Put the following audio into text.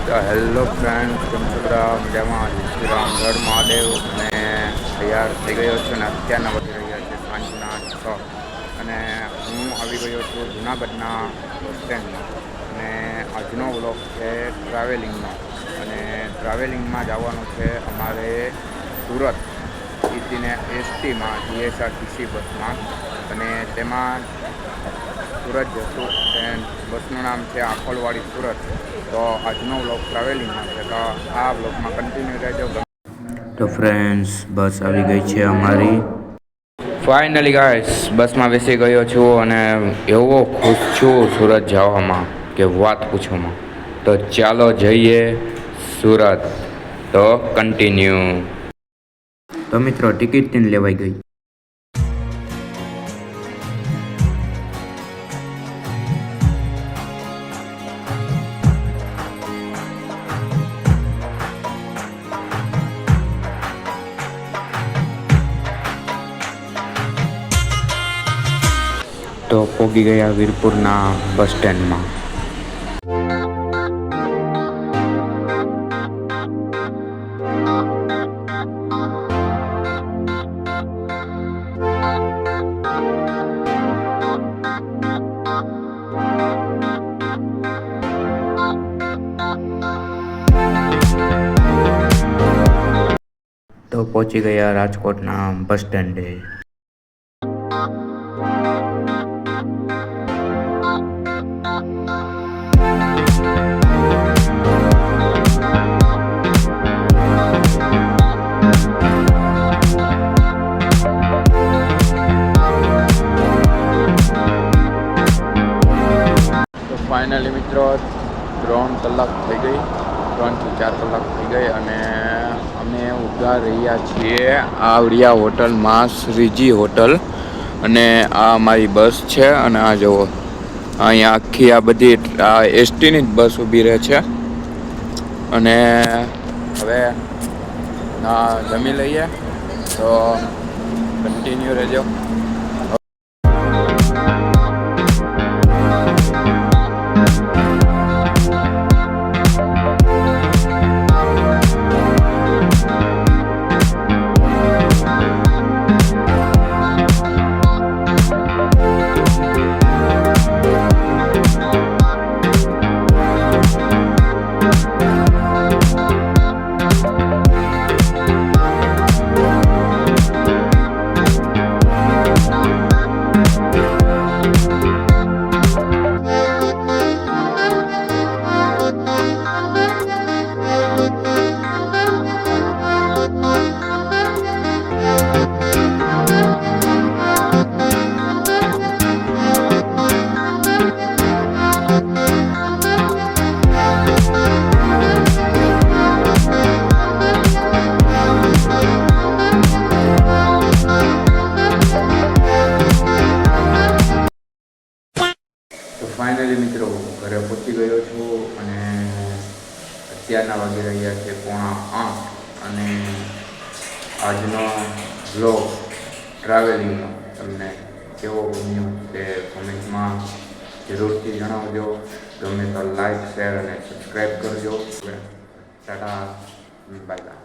તો hello friend, કેમ છો બધા? મજામાં? શ્રી રામ, ગઢ મહાદેવ. અને તૈયાર થઈ ગયો છું અને અત્યારના વધી રહ્યા છે સાંજના 6 અને હું આવી ગયો છું જૂનાગઢના બસ સ્ટેન્ડમાં. અને આજનો વ્લોગ છે ટ્રાવેલિંગનો. અને ટ્રાવેલિંગમાં જવાનું છે અમારે સુરત ઈસીને એસટીમાં, જીએસઆરટીસી બસમાં. અને તેમાં સુરત જશું એન્ડ બસનું નામ છે આકોલવાડી સુરત. તો આજનો વ્લોગ ટ્રાવેલિંગમાં છે, તો આ વ્લોગમાં કન્ટિન્યુ રહેજો. તો ફ્રેન્ડ્સ, બસ આવી ગઈ છે અમારી. ફાઇનલી ગાઈસ, બસમાં બેસી ગયો છું અને એવો ખુશ છું સુરત જવામાં કે વાત પૂછોમાં. તો ચાલો જઈએ સુરત. તો કન્ટિન્યુ. તો મિત્રો, ટિકિટ તેને લેવાઈ ગઈ. તો પહોંચી ગયા વીરપુરના બસ સ્ટેન્ડમાં. તો પહોંચી ગયા રાજકોટના બસ સ્ટેન્ડે. ફાઇનલી મિત્રો, 3 કલાક થઈ ગઈ, 3 થી 4 કલાક થઈ ગઈ અને અમે ઊભા રહ્યા છીએ આવડિયા હોટલમાં, શ્રીજી હોટલ. અને આ અમારી બસ છે અને આ જુઓ, અહીંયા આખી આ બધી એસટીની જ બસ ઊભી રહે છે. અને હવે જમી લઈએ, તો કન્ટિન્યુ રહેજો. ફાઇનલી મિત્રો, ઘરે પહોંચી ગયો છું અને અત્યારના વાગી રહ્યા છે 7:45. અને આજનો વ્લોગ ટ્રાવેલિંગનો તમને કેવો ગમ્યો તે કોમેન્ટમાં જરૂરથી જણાવજો. ગમે તો લાઈક, શેર અને સબસ્ક્રાઈબ કરજો. Tata, bye bye.